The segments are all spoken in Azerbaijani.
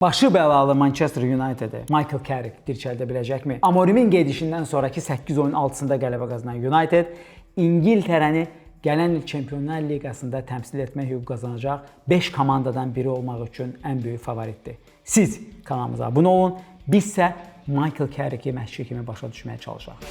Başı bəlalı Manchester United'i Michael Carrick dirçəldə biləcəkmi? Amorimin gedişindən sonraki 8 oyun 6-sında qələbə qazanan United İngiltərəni gələn il Çempionlar Liqasında təmsil etmək hüququ qazanacaq 5 komandadan biri olmaq üçün ən böyük favoritdir. Siz kanalımıza abunə olun, biz isə Michael Carrick'i məşqçi kimi başa düşməyə çalışaq.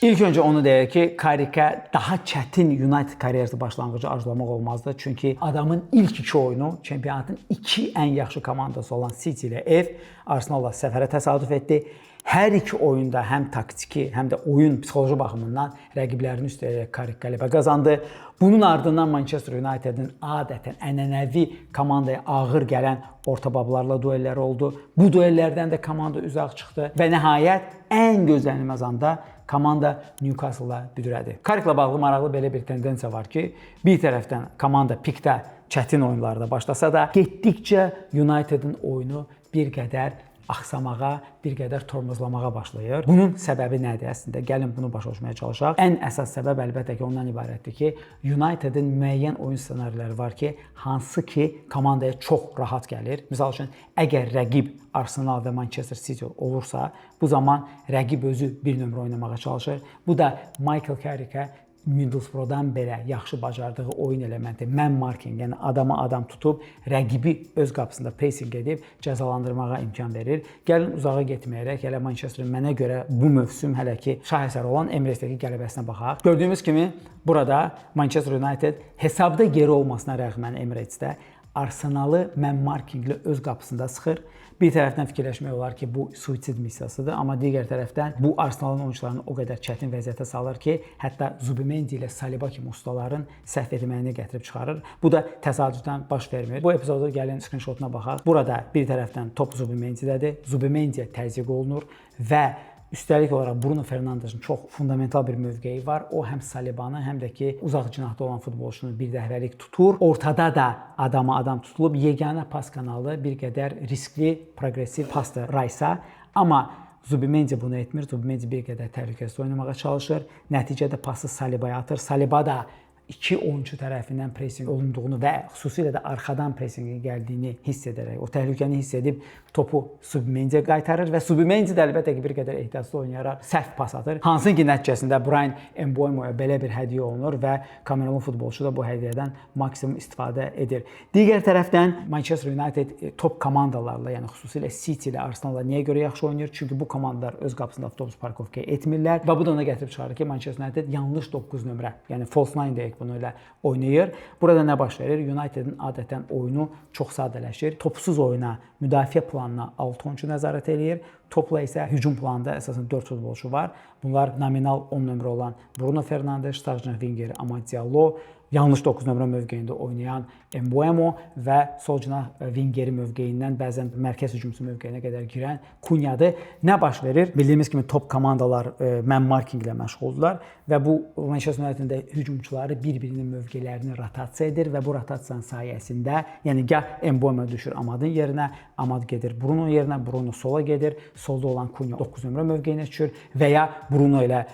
İlk öncə onu deyək ki, Carrickə daha çətin United karyerası başlanğıcı arzulamaq olmazdı. Çünki adamın ilk 2 oyunu çempionatın 2 ən yaxşı komandası olan City ilə ev Arsenal'la səfərə təsadüf etdi. Hər iki oyunda həm taktiki, həm də oyun psixoloji baxımından rəqiblərini üstələyərək Carrick qələbə qazandı. Bunun ardından Manchester United'in adətən ənənəvi komandaya ağır gələn ortabablarla duelləri oldu. Bu duellərdən də komanda uzaq çıxdı və nəhayət ən gözlənilməz anda komanda Newcastle-la büdrədi. Carrick'la bağlı maraqlı belə bir tendensiya var ki, bir tərəfdən komanda pikdə çətin oyunlarda başlasa da, getdikcə United'in oyunu bir qədər axsamağa, bir qədər tormozlamağa başlayır. Bunun səbəbi nədir əslində? Gəlin bunu başa düşməyə çalışaq. Ən əsas səbəb əlbəttə ki, ondan ibarətdir ki, United'in müəyyən oyun ssenariləri var ki, hansı ki komandaya çox rahat gəlir. Misal üçün, əgər rəqib Arsenal və Manchester City olursa, bu zaman rəqib özü bir nömrə oynamağa çalışır. Bu da Michael Carrick'ə Middlesbrough'dan belə yaxşı bacardığı oyun elementi man marking, yəni adama adam tutub rəqibi öz qapısında pressing edib cəzalandırmağa imkan verir. Gəlin uzağa getməyərək elə Manchesterin mənə görə bu mövsüm hələ ki şahesər olan Emirates'dəki qələbəsinə baxaq. Gördüyümüz kimi burada Manchester United hesabda geri olmasına rəğmən Emirates'də Arsenalı man markinglə öz qapısında sıxır. Bir tərəfdən fikirləşmək olar ki, bu suitsid missiyasıdır, amma digər tərəfdən bu Arsenalın oyuncularını o qədər çətin vəziyyətə salır ki, hətta Zubimendi ilə Saliba kimi ustaların səhv etməyini gətirib çıxarır. Bu da təsadüfdən baş vermir. Bu epizoda gəlin screenshotuna baxaq. Burada bir tərəfdən top Zubimendidədir. Zubimendiyə təzyiq olunur və üstəlik olaraq Bruno Fernandes'in çox fundamental bir mövqeyi var. O həm Salibanı, həm də ki uzaq cinahda olan futbolçunu bir dəhrəlik tutur. Ortada da adama adam tutulub. Yeganə pas kanalı bir qədər riskli, progressiv pasdır Rice'a. Amma Zubimendi bunu etmir. Zubimendi bir qədər təhlükəsiz oynamağa çalışır. Nəticədə pası Salibaya atır. Saliba da iki oyuncu tərəfindən pressing olunduğunu və xüsusilə də arxadan pressingin gəldiyini hiss edərək, o təhlükəni hiss edib topu Zubimendiyə qaytarır və Zubimendi də əlbəttə ki bir qədər ehtiyatsız oynayaraq səhv pas atır. Hansı ki nəticəsində Bryan Mbeumo'ya belə bir hədiyyə olunur və Kamerunlu futbolçu da bu hədiyyədən maksimum istifadə edir. Digər tərəfdən Manchester United top komandalarla, yəni xüsusilə City ilə Arsenal'la niyə görə yaxşı oynayır? Çünki bu komandalar öz qapısında avtobus parkovka etmirlər və bu da ona gətirib çıxarır ki, Manchester United yanlış 9 nömrə, yəni false nine deyək bunu ilə oynayır. Burada nə baş verir? United'in adətən oyunu çox sadələşir. Topsuz oyuna, müdafiə planına 6 oyuncu nəzarət eləyir. Topla isə hücum planında əsasən 4 futbolçu var. Bunlar nominal 10 nömrə olan Bruno Fernandes, sağ cinah vingeri Amad Diallo, yanlış 9 nömrə mövqeyində oynayan Mbeumo və sol cinah vingeri mövqeyindən bəzən mərkəz hücumçusu mövqeyinə qədər girən Kunyadır. Nə baş verir? Bildiyimiz kimi top komandalar man marking ilə məşğuldurlar və bu Manchester United'in hücumçuları bir-birinin mövqelərini rotasiya edir və bu rotasiyanın sayəsində, yəni gah Mbeumo düşür Amadın yerinə, Amad gedir Bruno'nun yerinə, Bruno sola gedir, solda olan Kunya 9 nömrə mövqeyinə düşür və ya Bruno ilə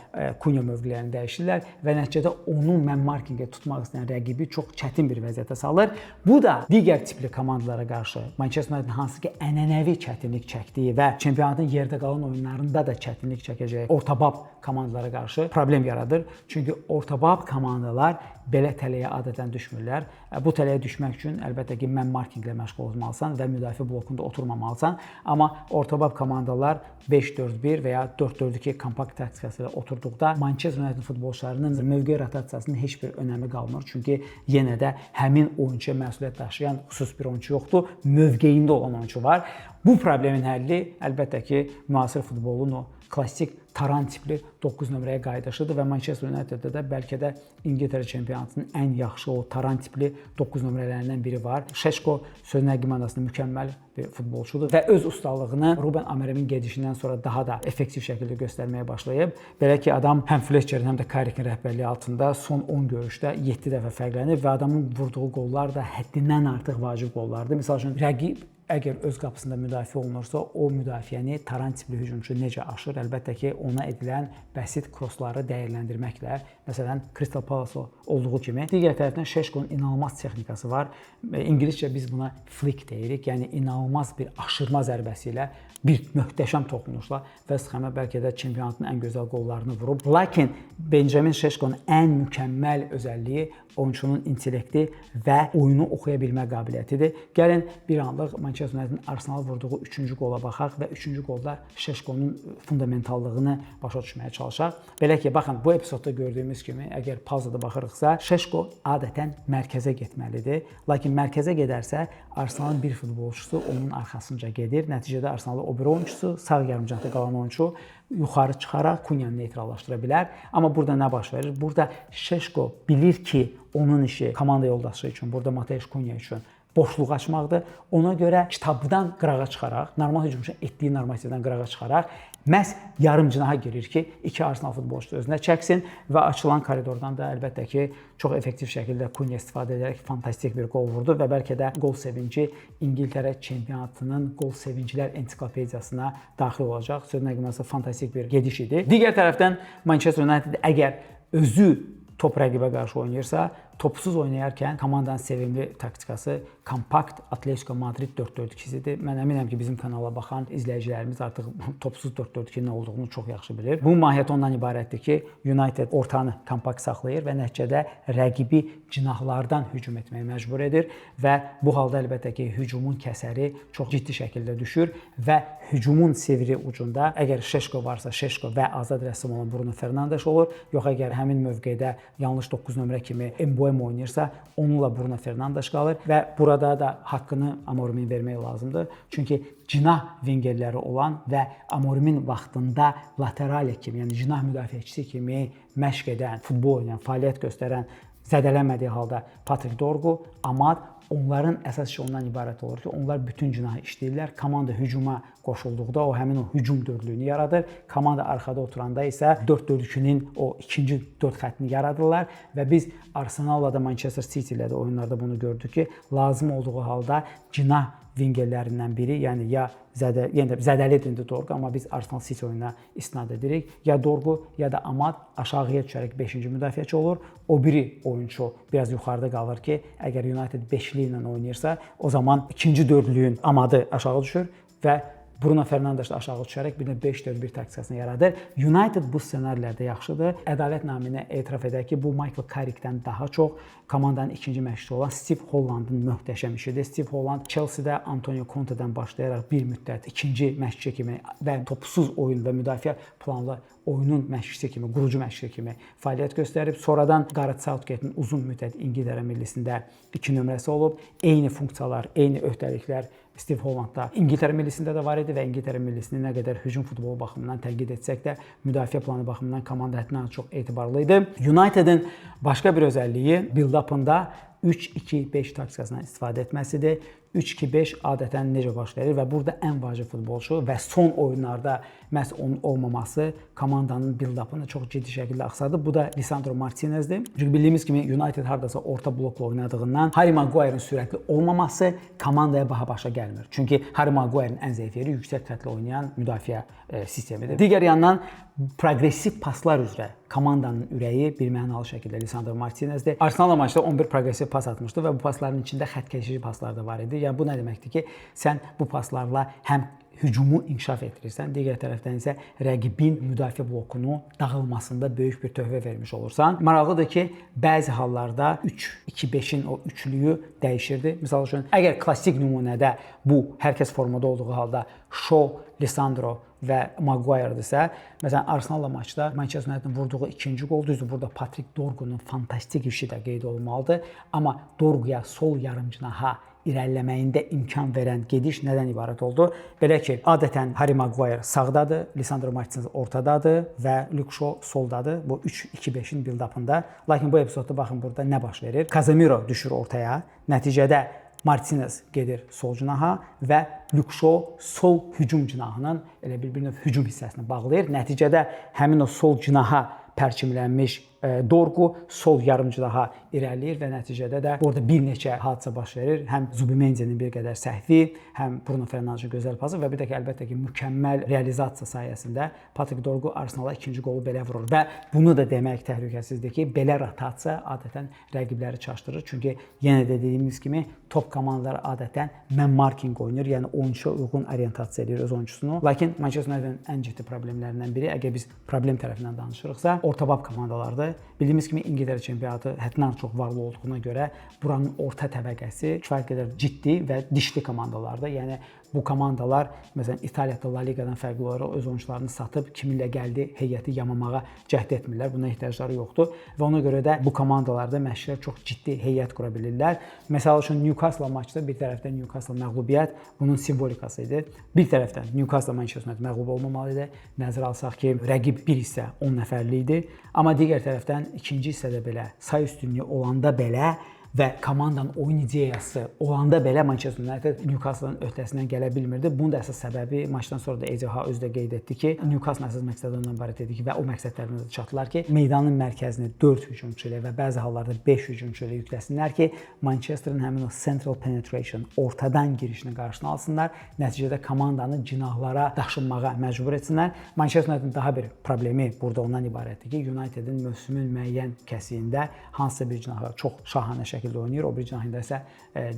Kunya mövqelərini dəyişirlər və nəticədə onu man markingə tutmaq istəyən rəqibi çox çətin bir vəziyyətə salır. Bu da digər tipli komandalara qarşı Manchester United hansı ki ənənəvi çətinlik çəkdiyi və çempionatın yerdə qalan oyunlarında da çətinlik çəkəcəyi ortabab komandalara qarşı problem yaradır. Çünki ortabab komandalar belə tələyə adətən düşmürlər. Bu tələyə düşmək üçün əlbəttə ki man markinglə məşğul olmalısan və müdafiə blokunda oturmamalısan. Amma ortabab komandalar 5-4-1 və ya 4-4-2 kompakt taktikası ilə oturduqda Manchester United futbolçularının mövqe rotasiyasının heç bir önəmi qalmır. Çünki yenə də həmin oyunçuya məsuliyyət daşıyan xüsusi bir oyunçu yoxdur. Mövqeyində olan oyunçu var. Bu problemin həlli əlbəttə ki müasir futbolun o klassik taran tipli 9 nömrəyə qayıdışıdır və Manchester United'də də bəlkə də İngiltərə çempionatının ən yaxşı o taran tipli 9 nömrələrindən biri var. Şeşko sözün həqiqi mənasında mükəmməl bir futbolçudur və öz ustalığını Ruben Amorimin gedişindən sonra daha da effektiv şəkildə göstərməyə başlayıb. Belə ki adam həm Fletcherin, həm də Carrick'in rəhbərliyi altında son 10 görüşdə 7 dəfə fərqlənib və adamın vurduğu qollar da həddindən artıq vacib qollardır. Məsəl üçün rəqib əgər öz qapısında müdafiə olunursa, o müdafiəni taran tipli hücumçu necə aşır? Əlbəttə ki, ona edilən bəsit krossları dəyərləndirməklə, məsələn, Crystal Palace olduğu kimi. Digər tərəfdən Şeşkonun inanılmaz texnikası var. İngiliscə biz buna flick deyirik. Yəni inanılmaz bir aşırma zərbəsi ilə bir möhtəşəm toxunuşla West Ham-a bəlkə də çempionatın ən gözəl qollarını vurub. Lakin Benjamin Şeşkonun ən mükəmməl özəlliyi oyunçunun intellekti və oyunu oxuya bilmə qabiliyyətidir. Gəlin bir anlıq Manchester United-in Arsenal vurduğu 3-cü qola baxaq və 3-cü qolda Şeşkonun fundamentallığını başa düşməyə çalışaq. Belə ki, baxın, bu epizodda gördüyümüz kimi, əgər pauzada baxırıqsa, Şeşko adətən mərkəzə getməlidir. Lakin mərkəzə gedərsə, Arsenalın bir futbolçusu onun arxasınca gedir. Nəticədə Arsenalın o bir oyunçusu, sağ yarımcaqda qalan oyunçu yuxarı çıxaraq Kunyanı neytrallaşdıra bilər. Amma burada nə baş verir? Burada Şeşko bilir ki, onun işi komanda yoldaşı üçün, burada Mateusz Kunya üçün boşluq açmaqdır. Ona görə kitabdan qırağa çıxaraq, normal hücumçu etdiyi normativdən qırağa çıxaraq məhz yarım cinaha girir ki, iki Arsenal futbolçusu özünə çəksin və açılan koridordan da əlbəttə ki, çox effektiv şəkildə Kunya istifadə edərək fantastik bir qol vurdu və bəlkə də qol sevinci İngiltərə çempionatının qol sevincilər ensiklopediyasına daxil olacaq. Sözünə gəlməsə fantastik bir gediş idi. Digər tərəfdən Manchester United əgər özü top rəqibə qarşı oynayırsa, topsuz oynayarkən komandanın sevimli taktikası kompakt Atletico Madrid 4-4-2-sidir. Mən əminəm ki, bizim kanala baxan izləyicilərimiz artıq topsuz 4-4-2-nin nə olduğunu çox yaxşı bilir. Bu mahiyyət ondan ibarətdir ki, United ortanı kompakt saxlayır və nəticədə rəqibi cinahlardan hücum etməyə məcbur edir və bu halda əlbəttə ki, hücumun kəsəri çox ciddi şəkildə düşür və hücumun sivri ucunda əgər Şeşko varsa, Şeşko və azad rəsm olan Bruno Fernandes olur. Yox, əgər həmin mövqedə yanlış 9 nömrə kimi Mboimo oynayırsa, onunla Bruno Fernandes qalır və burada da haqqını Amorimin vermək lazımdır. Çünki cinah vingerləri olan və Amorimin vaxtında laterali kimi, yəni cinah müdafiəçisi kimi məşq edən, futbol oynayan, fəaliyyət göstərən, zədələnmədiyi halda Patrick Dorgu, Amad, onların əsas işi ondan ibarət olur ki, onlar bütün cinahı işləyirlər. Komanda hücuma qoşulduqda o həmin o hücum dördlüyünü yaradır. Komanda arxada oturanda isə 4-4-2-nin o ikinci dörd xəttini yaradırlar və biz Arsenal-la da Manchester City ilə də oyunlarda bunu gördük ki, lazım olduğu halda cinah vingerlərindən biri, yəni ya zədəlidir Dorgu, amma biz Arsenal City oyununa istinad edirik. Ya Dorgu, ya da Amad aşağıya düşərək 5-ci müdafiəçi olur. O biri oyunçu biraz yuxarıda qalır ki, əgər United 5-li ilə oynayırsa, o zaman ikinci dördlüyün Amadı aşağı düşür və Bruno Fernandes də aşağı düşərək bir də 5-4-1 taktikasını yaradır. United bu ssenarilərdə yaxşıdır. Ədalət naminə etiraf edək ki, bu Michael Carrickdən daha çox komandanın ikinci məşqçisi olan Steve Hollandın möhtəşəm işidir. Steve Holland Chelsea-də Antonio Conte-dən başlayaraq bir müddət ikinci məşqçi kimi və topsuz oyun və müdafiə planlı oyunun məşqçisi kimi, qurucu məşqçi kimi fəaliyyət göstərib. Sonradan Gareth Southgate-in uzun müddət İngiltərə millisində 2 nömrəsi olub. Eyni funksiyalar, eyni öhdəliklər Steve Hollandda İngiltərə millisində də var idi və İngiltərə millisini nə qədər hücum futbolu baxımından tənqid etsək də, müdafiə planı baxımından komanda həddindən çox etibarlı idi. Unitedin başqa bir özəlliyi build-up'ında 3-2-5 taktikasından istifadə etməsidir. 3-2-5 adətən necə baş verir və burada ən vacib futbolçu və son oyunlarda məhz onun olmaması komandanın build-up'ını çox ciddi şəkildə axsadı. Bu da Lisandro Martinezdir. Çünki bildiyimiz kimi United hardasa orta blokla oynadığından Harry Maguire'ın sürətli olmaması komandaya baha başa gəlmir. Çünki Harry Maguire'ın ən zəif yeri yüksək xəttlə oynayan müdafiə sistemidir. Digər yandan progressiv paslar üzrə komandanın ürəyi birmənalı şəkildə Lisandro Martinezdir. Arsenal maçda 11 progressiv pas atmışdı və bu pasların içində xətt keçici paslar da var idi. Yəni bu nə deməkdir ki, sən bu paslarla həm hücumu inkişaf etdirirsən, digər tərəfdən isə rəqibin müdafiə blokunu dağılmasında böyük bir töhfə vermiş olursan. Maraqlıdır ki, bəzi hallarda 3-2-5-in o üçlüyü dəyişirdi. Məsəl üçün, əgər klassik nümunədə bu hər kəs formada olduğu halda Shaw, Lisandro və Maguire'dirsə, məsələn Arsenal maçda Manchester United-in vurduğu ikinci qol düzdür. Burada Patrick Dorgu'nun fantastik işi də qeyd olunmalıdır. Amma Dorgu'ya sol yarımcınaha irəliləməyində imkan verən gediş nədən ibarət oldu? Belə ki, adətən Harry Maguire sağdadır, Lisandro Martinez ortadadır və Luke Shaw soldadır. Bu 3-2-5-in build-up'ında. Lakin bu epizodda baxın burada nə baş verir? Casemiro düşür ortaya. Nəticədə Martinez gedir sol cinaha və Luke Shaw sol hücum cinahının elə bir növ hücum hissəsini bağlayır. Nəticədə həmin o sol cinaha pərçimlənmiş Dorgu sol yarımcıdaha irəliləyir və nəticədə də burada bir neçə hadisə baş verir. Həm Zubimendinin bir qədər səhvi, həm Bruno Fernandes'in gözəl pası və bir də ki, əlbəttə ki, mükəmməl realizasiya sayəsində Patrik Dorgu Arsenala ikinci qolu belə vurur və bunu da demək təhlükəsizdir ki, belə rotasiya adətən rəqibləri çaşdırır. Çünki yenə də dediyimiz kimi top komandalar adətən man marking oynayır, yəni oyunçuya uyğun orientasiya edir öz oyunçusunu. Lakin Manchester Unitedin ən ciddi problemlərindən biri, əgər biz problem tərəfindən danışırıqsa, ortabab komandalardır. Bildiyimiz kimi İngiltərə çempionatı həddindən çox varlı olduğuna görə buranın orta təbəqəsi kifayət qədər ciddi və dişli komandalardır. Yəni bu komandalar məsələn İtaliyada La Liqadan fərqli olaraq öz oyunçularını satıb kiminlə gəldi heyəti yamamağa cəhd etmirlər. Buna ehtiyacları yoxdur və ona görə də bu komandalarda məşqçilər çox ciddi heyət qura bilirlər. Məsəl üçün Newcastle maçda bir tərəfdən Newcastle məğlubiyyət bunun simvolikası idi. Bir tərəfdən Newcastle Manchester United məğlub olmamalı idi. Nəzərə alsaq ki, rəqib bir hissə 10 nəfərli idi. Amma digər tərəfdən ikinci hissədə belə say üstünlüyü olanda belə və komandanın oyun ideyası olanda belə Manchester United Newcastle-ın öhdəsindən gələ bilmirdi. Bunun da əsas səbəbi maçdan sonra da Eddie Howe özü də qeyd etdi ki, Newcastle əsas məqsədi ondan ibarət idi ki və o məqsədlərinə də çatdılar ki, meydanın mərkəzini 4 hücumçu ilə və bəzi hallarda 5 hücumçu ilə yükləsinlər ki, Manchester'ın həmin o central penetration, ortadan girişini qarşısına alsınlar. Nəticədə komandanı cinahlara daşınmağa məcbur etsinlər. Manchester Unitedin daha bir problemi burada ondan ibarətdir ki, Unitedin mövsümün müəyyən kəsiyində hansısa bir cinahlar çox şahanə şəkildə oynayır, o bir cinahında isə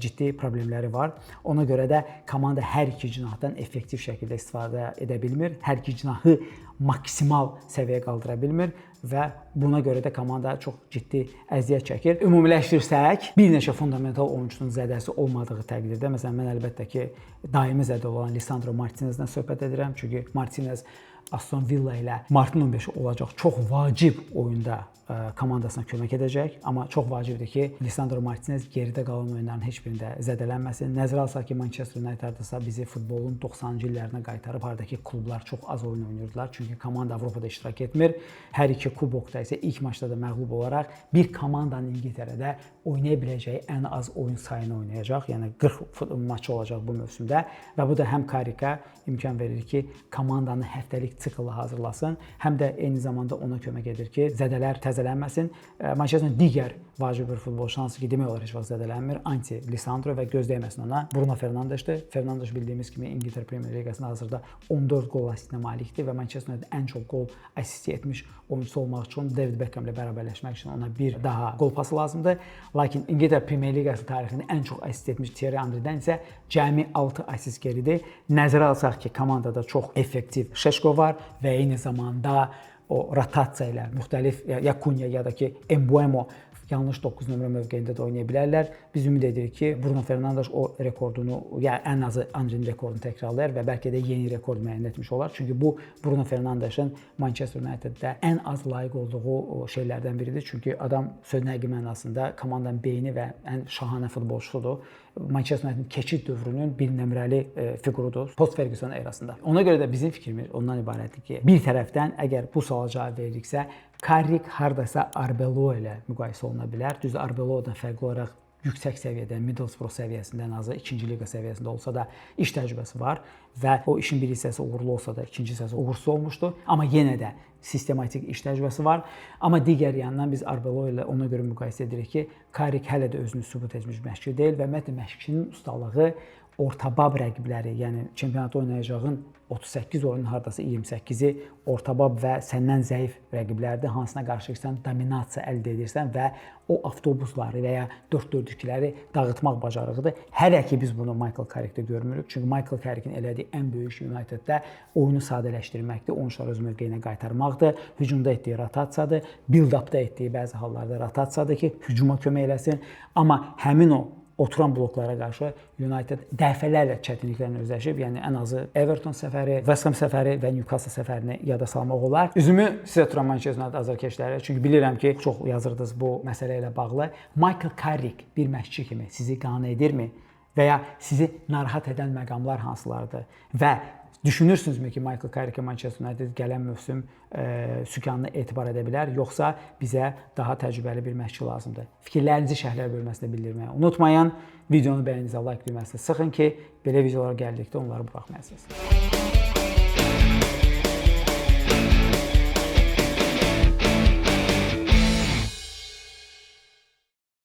ciddi problemləri var. Ona görə də komanda hər iki cinahdan effektiv şəkildə istifadə edə bilmir. Hər iki cinahı maksimal səviyyəyə qaldıra bilmir və buna görə də komanda çox ciddi əziyyət çəkir. Ümumiləşdirsək, bir neçə fundamental oyunçunun zədəsi olmadığı təqdirdə, məsələn, mən əlbəttə ki, daimi zədə olan Lisandro Martinezdən söhbət edirəm. Çünki Martinez Aston Villa ilə martın 15-i olacaq çox vacib oyunda komandasına kömək edəcək. Amma çox vacibdir ki, Lisandro Martinez geridə qalan oyunların heç birində zədələnməsin. Nəzərə alsaq ki, Manchester United-dırsa bizi futbolun 90-cı illərinə qaytarıb, haradakı klublar çox az oyun oynayırdılar. Çünki komanda Avropada iştirak etmir. Hər iki kubokda isə ilk maçda da məğlub olaraq bir komandanın İngiltərədə oynaya biləcəyi ən az oyun sayını oynayacaq. Yəni 40 maçı olacaq bu mövsümdə və bu da həm Carrickə imkan verir ki, komandanı həftəlik sikla hazırlasın, həm də eyni zamanda ona kömək edir ki, zədələr təzələnməsin. Manchester'ın digər vacib bir futbolçu hansı ki, demək olar heç vaxt zədələnmir, Anti Lisandro və gözləyəməsin ona Bruno Fernandes'dir. Fernandes bildiyimiz kimi İngiltərə Premier Liqasında hazırda 14 qol asistinə malikdir və Manchester United ən çox qol asisti etmiş oyuncusu olmaq üçün David Beckham ilə bərabərləşmək üçün ona bir daha qol pası lazımdır. Lakin İngiltərə Premier Liqası tarixində ən çox asist etmiş Thierry Henry'dən isə cəmi 6 asist geridir. Nəzərə alsaq ki, komandada çox effektiv Şeşko var və eyni zamanda o rotasiya ilə müxtəlif ya Kunya ya da ki Mbeumo yanlış 9 nömrə mövqeyində də oynaya bilərlər. Biz ümid edirik ki, Bruno Fernandes o rekordunu, ya ən azı Henry'nin rekordunu təkrarlayar və bəlkə də yeni rekord müəyyən etmiş olar. Çünki bu Bruno Fernandes'in Manchester United'də ən az layiq olduğu şeylərdən biridir. Çünki adam sözün həqiqi mənasında komandanın beyni və ən şahanə futbolçusudur. Manchester United'in keçid dövrünün bir nömrəli figurudur post Ferguson erasında. Ona görə də bizim fikrimiz ondan ibarətdir ki, bir tərəfdən əgər bu suala cavab veririksə, Carrick hardasa Arbeloa ilə müqayisə oluna bilər. Düzdür, Arbeloadan fərqli olaraq yüksək səviyyədə, Middlesbrough səviyyəsindən azı 2-ci liqa səviyyəsində olsa da iş təcrübəsi var və o işin bir hissəsi uğurlu olsa da ikinci hissəsi uğursuz olmuşdu. Amma yenə də sistematik iş təcrübəsi var. Amma digər yandan biz Arbeloa ilə ona görə müqayisə edirik ki, Carrick hələ də özünü sübut etmiş məşqçi deyil və ümumiyyətlə məşqçinin ustalığı ortabab rəqibləri, yəni çempionatda oynayacağın 38 oyunun hardasa 28-i ortabab və səndən zəif rəqiblərdir, hansına qarşı sən dominasiya əldə edirsən və o avtobusları və ya 4-4-2-ləri dağıtmaq bacarığıdır. Hələ ki biz bunu Michael Carrickdə görmürük. Çünki Michael Carrickin elədiyi ən böyük iş Uniteddə oyunu sadələşdirməkdir, oyunçuları öz mövqeyinə qaytarmaqdır, hücumda etdiyi rotasiyadır, build-upda etdiyi bəzi hallarda rotasiyadır ki, hücuma kömək eləsin. Amma həmin o oturan bloklara qarşı United dəfələrlə çətinliklərlə üzləşib. Yəni ən azı Everton səfəri, West Ham səfəri və Newcastle səfərini yada salmaq olar. Üzümü sizə tuturam Manchester United azarkeşləri. Çünki bilirəm ki, çox yazırdınız bu məsələ ilə bağlı. Michael Carrick bir məşqçi kimi sizi qane edirmi? Və ya sizi narahat edən məqamlar hansılardır? Və düşünürsünüzmü ki, Michael Carrickə Manchester United gələn mövsüm sükanına etibar edə bilər, yoxsa bizə daha təcrübəli bir məşqçi lazımdır? Fikirlərinizi şərhlər bölməsində bildirməyi unutmayın. Videonu bəyəninizə like düyməsini sıxın ki, belə videolar gəldikdə onları buraxmayasınız.